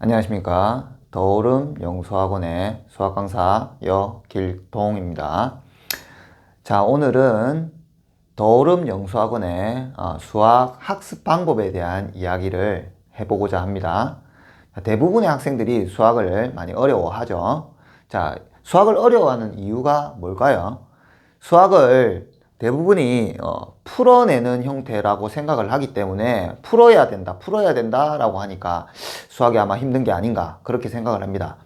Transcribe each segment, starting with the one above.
안녕하십니까. 더오름 영수학원의 수학강사 여길동입니다. 자, 오늘은 더오름 영수학원의 수학 학습 방법에 대한 이야기를 해보고자 합니다. 대부분의 학생들이 수학을 많이 어려워하죠. 자, 수학을 어려워하는 이유가 뭘까요? 수학을 대부분이 풀어내는 형태라고 생각을 하기 때문에 풀어야 된다 라고 하니까 수학이 아마 힘든 게 아닌가 그렇게 생각을 합니다.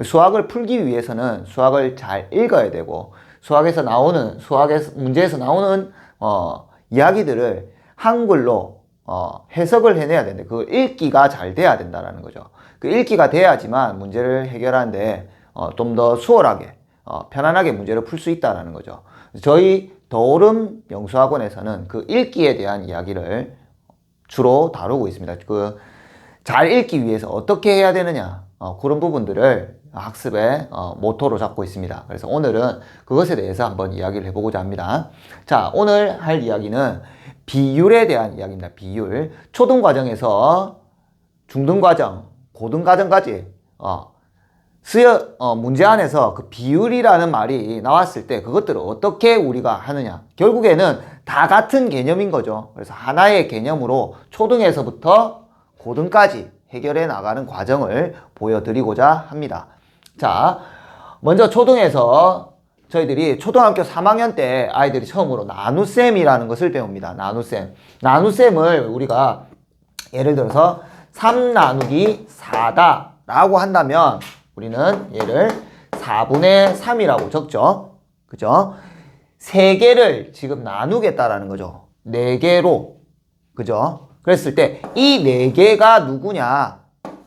수학을 풀기 위해서는 수학을 잘 읽어야 되고 수학에서 문제에서 나오는 이야기들을 한글로 해석을 해내야 되는데 그 읽기가 잘 돼야 된다는 거죠. 그 읽기가 돼야지만 문제를 해결하는데 좀 더 수월하게 편안하게 문제를 풀 수 있다는 거죠. 저희 더오름 영수학원에서는 그 읽기에 대한 이야기를 주로 다루고 있습니다. 그 잘 읽기 위해서 어떻게 해야 되느냐 그런 부분들을 학습의 모토로 잡고 있습니다. 그래서 오늘은 그것에 대해서 한번 이야기를 해보고자 합니다. 자, 오늘 할 이야기는 비율에 대한 이야기입니다. 비율. 초등과정에서 중등과정, 고등과정까지 문제 안에서 그 비율이라는 말이 나왔을 때 그것들을 어떻게 우리가 하느냐. 결국에는 다 같은 개념인 거죠. 그래서 하나의 개념으로 초등에서부터 고등까지 해결해 나가는 과정을 보여드리고자 합니다. 자, 먼저 초등에서 저희들이 초등학교 3학년 때 아이들이 처음으로 나눗셈이라는 것을 배웁니다. 나눗셈. 나눗셈을 우리가 예를 들어서 3 나누기 4다 라고 한다면 우리는 얘를 4분의 3이라고 적죠. 그죠? 3개를 지금 나누겠다라는 거죠. 4개로. 그죠? 그랬을 때 이 4개가 누구냐?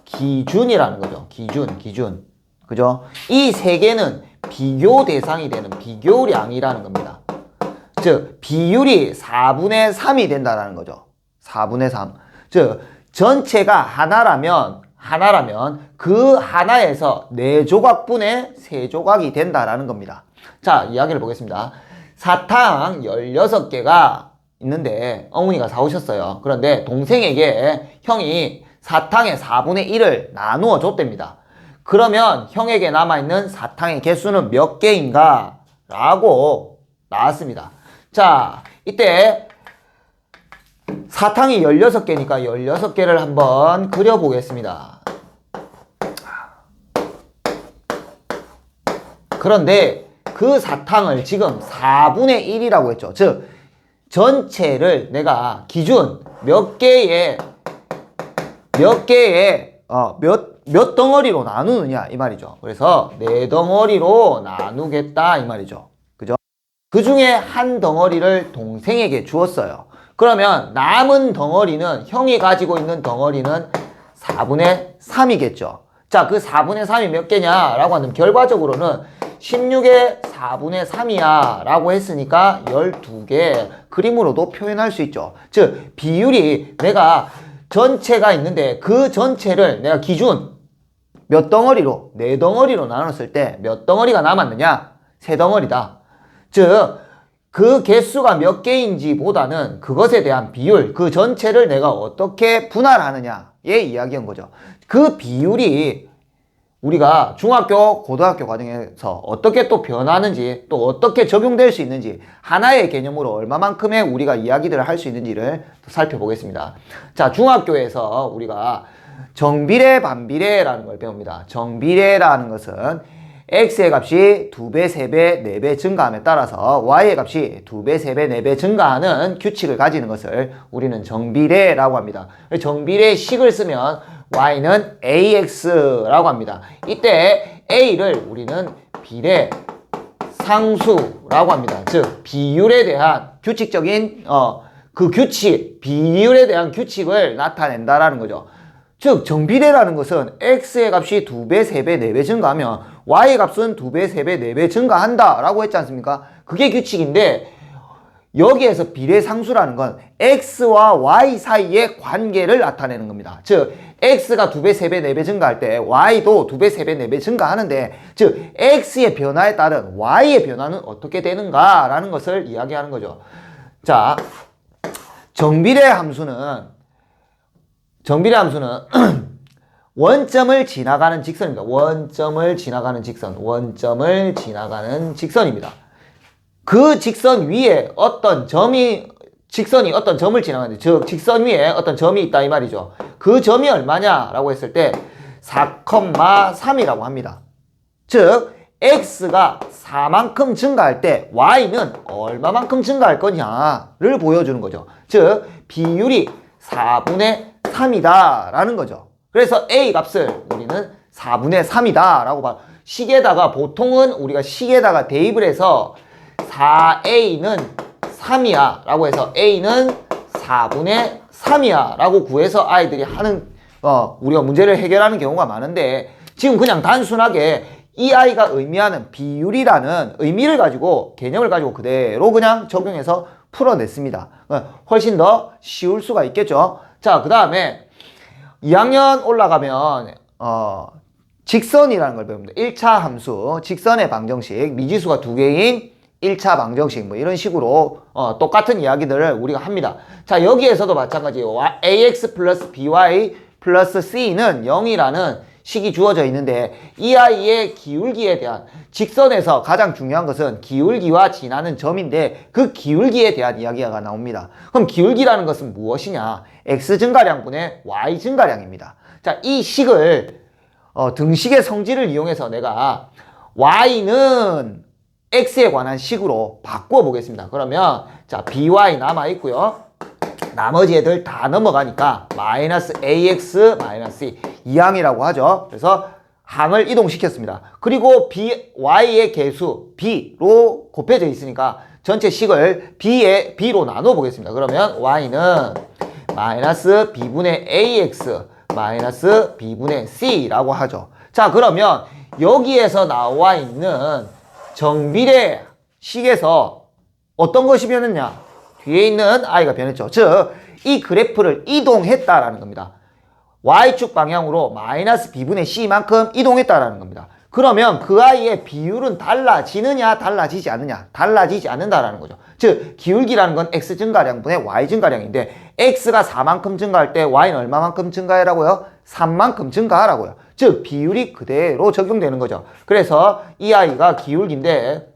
기준이라는 거죠. 기준. 그죠? 이 3개는 비교 대상이 되는 비교량이라는 겁니다. 즉, 비율이 4분의 3이 된다는 거죠. 4분의 3. 즉, 전체가 하나라면 그 하나에서 4조각분의 3조각이 된다라는 겁니다. 자, 이야기를 보겠습니다. 사탕 16개가 있는데 어머니가 사오셨어요. 그런데 동생에게 형이 사탕의 4분의 1을 나누어 줬답니다. 그러면 형에게 남아있는 사탕의 개수는 몇 개인가? 라고 나왔습니다. 자, 이때 사탕이 16개니까 16개를 한번 그려보겠습니다. 그런데 그 사탕을 지금 4분의 1이라고 했죠. 즉, 전체를 내가 기준 몇 덩어리로 나누느냐 이 말이죠. 그래서 4덩어리로 나누겠다 이 말이죠. 그죠? 그 중에 한 덩어리를 동생에게 주었어요. 그러면 남은 덩어리는 형이 가지고 있는 덩어리는 4분의 3이겠죠. 자, 그 4분의 3이 몇 개냐 라고 하면 결과적으로는 16의 4분의 3이야 라고 했으니까 12개 그림으로도 표현할 수 있죠. 즉, 비율이 내가 전체가 있는데 그 전체를 내가 기준 몇 덩어리로? 4덩어리로 나눴을 때 몇 덩어리가 남았느냐? 3덩어리다. 즉, 그 개수가 몇 개인지 보다는 그것에 대한 비율, 그 전체를 내가 어떻게 분할하느냐의 이야기인 거죠. 그 비율이 우리가 중학교, 고등학교 과정에서 어떻게 또 변하는지 또 어떻게 적용될 수 있는지 하나의 개념으로 얼마만큼의 우리가 이야기들을 할 수 있는지를 살펴보겠습니다. 자, 중학교에서 우리가 정비례, 반비례라는 걸 배웁니다. 정비례라는 것은 x의 값이 2배, 3배, 4배 증가함에 따라서 y의 값이 2배, 3배, 4배 증가하는 규칙을 가지는 것을 우리는 정비례라고 합니다. 정비례 식을 쓰면 y는 ax라고 합니다. 이때 a를 우리는 비례 상수라고 합니다. 즉, 비율에 대한 규칙적인 그 규칙, 비율에 대한 규칙을 나타낸다라는 거죠. 즉, 정비례라는 것은 x의 값이 2배, 3배, 4배 증가하면 y의 값은 2배, 3배, 4배 증가한다 라고 했지 않습니까? 그게 규칙인데 여기에서 비례상수라는 건 x와 y 사이의 관계를 나타내는 겁니다. 즉, x가 2배, 3배, 4배 증가할 때 y도 2배, 3배, 4배 증가하는데 즉, x의 변화에 따른 y의 변화는 어떻게 되는가 라는 것을 이야기하는 거죠. 자, 정비례 함수는 원점을 지나가는 직선입니다. 원점을 지나가는 직선. 원점을 지나가는 직선입니다. 그 직선 위에 어떤 점이, 직선이 어떤 점을 지나가는데, 즉 직선 위에 어떤 점이 있다 이 말이죠. 그 점이 얼마냐라고 했을 때 4,3이라고 합니다. 즉 x가 4만큼 증가할 때 y는 얼마만큼 증가할 거냐를 보여주는 거죠. 즉 비율이 4분의 3이다 라는 거죠. 그래서 a 값을 우리는 4분의 3이다 라고 봐. 식에다가 보통은 우리가 식에다가 대입을 해서 4a는 3이야 라고 해서 a는 4분의 3이야 라고 구해서 아이들이 하는 우리가 문제를 해결하는 경우가 많은데, 지금 그냥 단순하게 이 아이가 의미하는 비율이라는 의미를 가지고, 개념을 가지고 그대로 그냥 적용해서 풀어냈습니다. 훨씬 더 쉬울 수가 있겠죠. 자, 그 다음에 2학년 올라가면 직선이라는 걸 배웁니다. 1차 함수, 직선의 방정식, 미지수가 2개인 1차 방정식, 뭐 이런 식으로 똑같은 이야기들을 우리가 합니다. 자, 여기에서도 마찬가지예요. ax 플러스 by 플러스 c는 0이라는 식이 주어져 있는데, 이 아이의 기울기에 대한, 직선에서 가장 중요한 것은 기울기와 지나는 점인데 그 기울기에 대한 이야기가 나옵니다. 그럼 기울기라는 것은 무엇이냐? x 증가량분의 y 증가량입니다. 자, 이 식을 등식의 성질을 이용해서 내가 y는 x에 관한 식으로 바꾸어 보겠습니다. 그러면 자, by 남아 있고요. 나머지 애들 다 넘어가니까 마이너스 ax 마이너스 c, 이 항이라고 하죠. 그래서 항을 이동시켰습니다. 그리고 y의 개수 b로 곱해져 있으니까 전체 식을 b로 나눠 보겠습니다. 그러면 y는 마이너스 b분의 ax 마이너스 b분의 c라고 하죠. 자, 그러면 여기에서 나와 있는 정비례 식에서 어떤 것이 변했냐? 뒤에 있는 i가 변했죠. 즉, 이 그래프를 이동했다라는 겁니다. y축 방향으로 마이너스 b분의 c만큼 이동했다라는 겁니다. 그러면 그 i의 비율은 달라지느냐, 달라지지 않느냐? 달라지지 않는다라는 거죠. 즉, 기울기라는 건 x 증가량분의 y 증가량인데, x가 4만큼 증가할 때 y는 얼마만큼 증가하라고요? 3만큼 증가하라고요. 즉, 비율이 그대로 적용되는 거죠. 그래서 이 i가 기울기인데,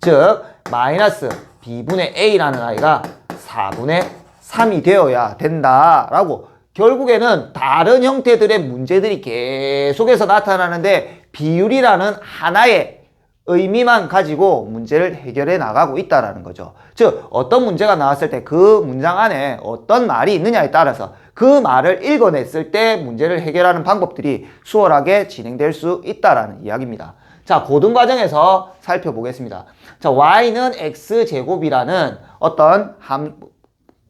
즉 마이너스 b분의 a라는 i가 4분의 3이 되어야 된다라고, 결국에는 다른 형태들의 문제들이 계속해서 나타나는데 비율이라는 하나의 의미만 가지고 문제를 해결해 나가고 있다라는 거죠. 즉 어떤 문제가 나왔을 때 그 문장 안에 어떤 말이 있느냐에 따라서 그 말을 읽어냈을 때 문제를 해결하는 방법들이 수월하게 진행될 수 있다라는 이야기입니다. 자, 고등과정에서 살펴보겠습니다. 자, y는 x제곱이라는 어떤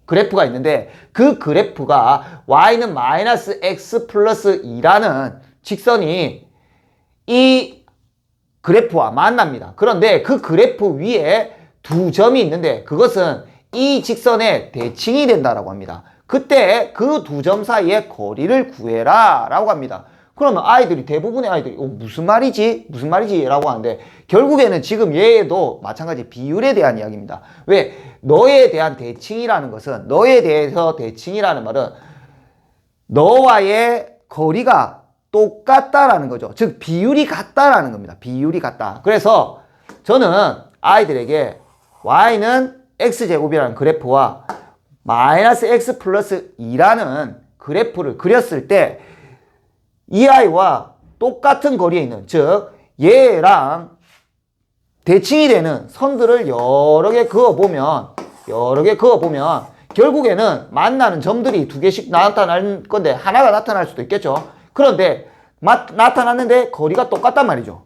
그래프가 있는데, 그 그래프가 y는 마이너스 x 플러스 2라는 직선이 이 그래프와 만납니다. 그런데 그 그래프 위에 두 점이 있는데 그것은 이 직선의 대칭이 된다라고 합니다. 그때 그 두 점 사이의 거리를 구해라 라고 합니다. 그러면 대부분의 아이들이 무슨 말이지? 라고 하는데, 결국에는 지금 얘도 마찬가지 비율에 대한 이야기입니다. 왜? 너에 대한 대칭이라는 것은, 너에 대해서 대칭이라는 말은 너와의 거리가 똑같다라는 거죠. 즉 비율이 같다라는 겁니다. 비율이 같다. 그래서 저는 아이들에게 y는 x제곱이라는 그래프와 마이너스 x 플러스 2라는 그래프를 그렸을 때 이 아이와 똑같은 거리에 있는, 즉 얘랑 대칭이 되는 선들을 여러 개 그어보면 결국에는 만나는 점들이 두 개씩 나타날 건데 하나가 나타날 수도 있겠죠. 그런데 나타났는데 거리가 똑같단 말이죠.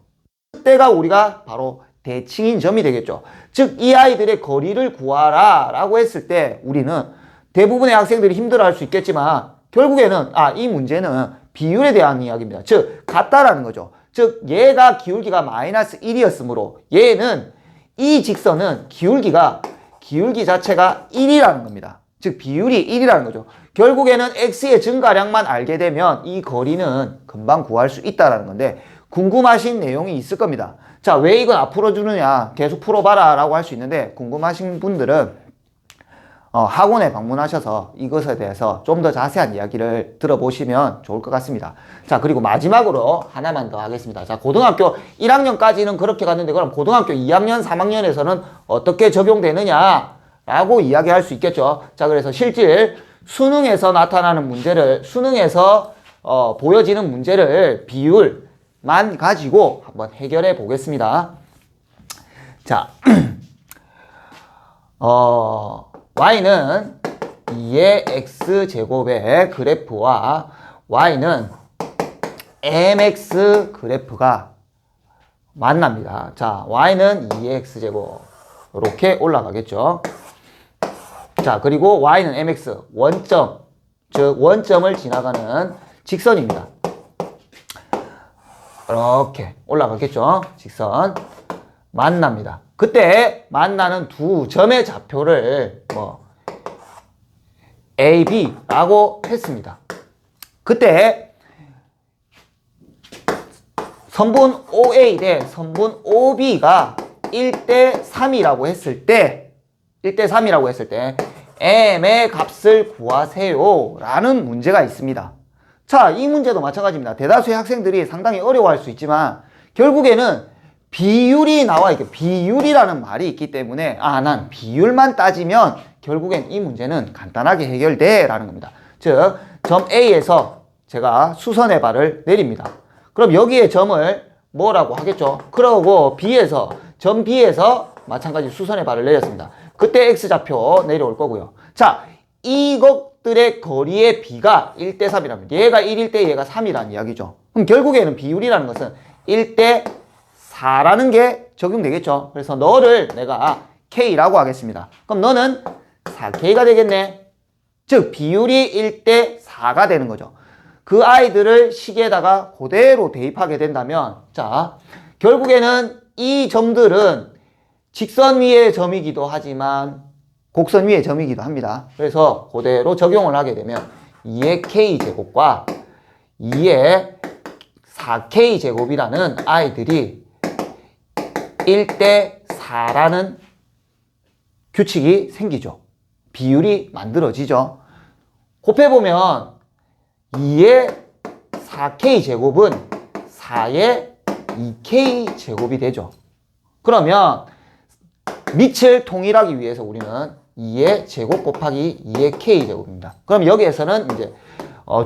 그때가 우리가 바로 대칭인 점이 되겠죠. 즉 이 아이들의 거리를 구하라 라고 했을 때 우리는, 대부분의 학생들이 힘들어할 수 있겠지만 결국에는 이 문제는 비율에 대한 이야기입니다. 즉 같다라는 거죠. 즉 얘가 기울기가 마이너스 1이었으므로 얘는, 이 직선은 기울기 자체가 1이라는 겁니다. 즉 비율이 1이라는 거죠. 결국에는 x의 증가량만 알게 되면 이 거리는 금방 구할 수 있다는 건데, 궁금하신 내용이 있을 겁니다. 자, 왜 이건 앞으로 주느냐, 계속 풀어봐라 라고 할 수 있는데, 궁금하신 분들은 학원에 방문하셔서 이것에 대해서 좀 더 자세한 이야기를 들어보시면 좋을 것 같습니다. 자, 그리고 마지막으로 하나만 더 하겠습니다. 자, 고등학교 1학년까지는 그렇게 갔는데 그럼 고등학교 2학년, 3학년에서는 어떻게 적용되느냐 라고 이야기할 수 있겠죠. 자, 그래서 실질 수능에서 나타나는 문제를 수능에서 보여지는 문제를 비율만 가지고 한번 해결해 보겠습니다. 자, y는 2의 x제곱의 그래프와 y는 mx 그래프가 만납니다. 자, y는 2의 x제곱 이렇게 올라가겠죠. 자, 그리고 y는 mx 원점, 즉 원점을 지나가는 직선입니다. 이렇게 올라가겠죠. 직선 만납니다. 그때 만나는 두 점의 좌표를 A, B라고 했습니다. 그때 선분 OA 대 선분 OB가 1대 3이라고 했을 때 1대 3이라고 했을 때 M의 값을 구하세요 라는 문제가 있습니다. 자, 이 문제도 마찬가지입니다. 대다수의 학생들이 상당히 어려워할 수 있지만 결국에는 비율이 나와 있게 비율이라는 말이 있기 때문에 난 비율만 따지면 결국엔 이 문제는 간단하게 해결돼 라는 겁니다. 즉, 점 A에서 제가 수선의 발을 내립니다. 그럼 여기에 점을 뭐라고 하겠죠? 그러고 점 B에서 마찬가지 수선의 발을 내렸습니다. 그때 X좌표 내려올 거고요. 자, 이것들의 거리의 B가 1대 3이라면 얘가 1일 때 얘가 3이라는 이야기죠. 그럼 결국에는 비율이라는 것은 1대 4라는 게 적용되겠죠. 그래서 너를 내가 K라고 하겠습니다. 그럼 너는 4K가 되겠네. 즉 비율이 1대 4가 되는 거죠. 그 아이들을 식에다가 그대로 대입하게 된다면 자, 결국에는 이 점들은 직선 위의 점이기도 하지만 곡선 위의 점이기도 합니다. 그래서 그대로 적용을 하게 되면 2의 K제곱과 2의 4K제곱이라는 아이들이 1대 4라는 규칙이 생기죠. 비율이 만들어지죠. 곱해보면 2의 4K제곱은 4의 2K제곱이 되죠. 그러면 밑을 통일하기 위해서 우리는 2의 제곱 곱하기 2의 K제곱입니다. 그럼 여기에서는 이제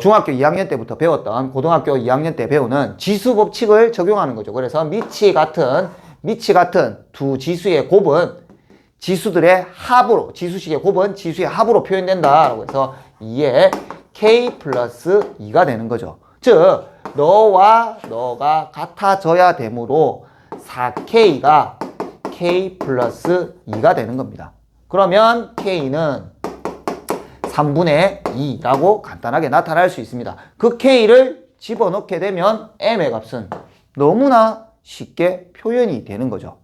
중학교 2학년 때부터 배웠던 고등학교 2학년 때 배우는 지수 법칙을 적용하는 거죠. 그래서 밑이 같은 두 지수의 곱은 지수들의 합으로, 지수식의 곱은 지수의 합으로 표현된다라고 해서 2의 K 플러스 2가 되는 거죠. 즉, 너와 너가 같아져야 되므로 4K가 K 플러스 2가 되는 겁니다. 그러면 K는 3분의 2라고 간단하게 나타날 수 있습니다. 그 K를 집어넣게 되면 M의 값은 너무나 쉽게 표현이 되는 거죠.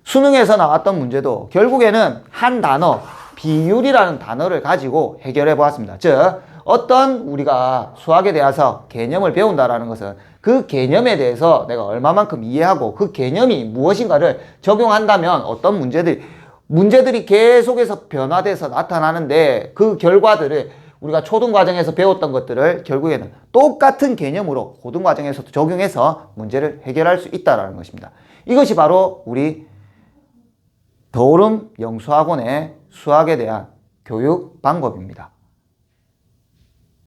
수능에서 나왔던 문제도 결국에는 한 단어, 비율이라는 단어를 가지고 해결해 보았습니다. 즉, 어떤 우리가 수학에 대해서 개념을 배운다라는 것은 그 개념에 대해서 내가 얼마만큼 이해하고 그 개념이 무엇인가를 적용한다면 어떤 문제들이 계속해서 변화돼서 나타나는데 그 결과들을 우리가 초등과정에서 배웠던 것들을 결국에는 똑같은 개념으로 고등과정에서도 적용해서 문제를 해결할 수 있다는 것입니다. 이것이 바로 우리 더오름 영수학원의 수학에 대한 교육 방법입니다.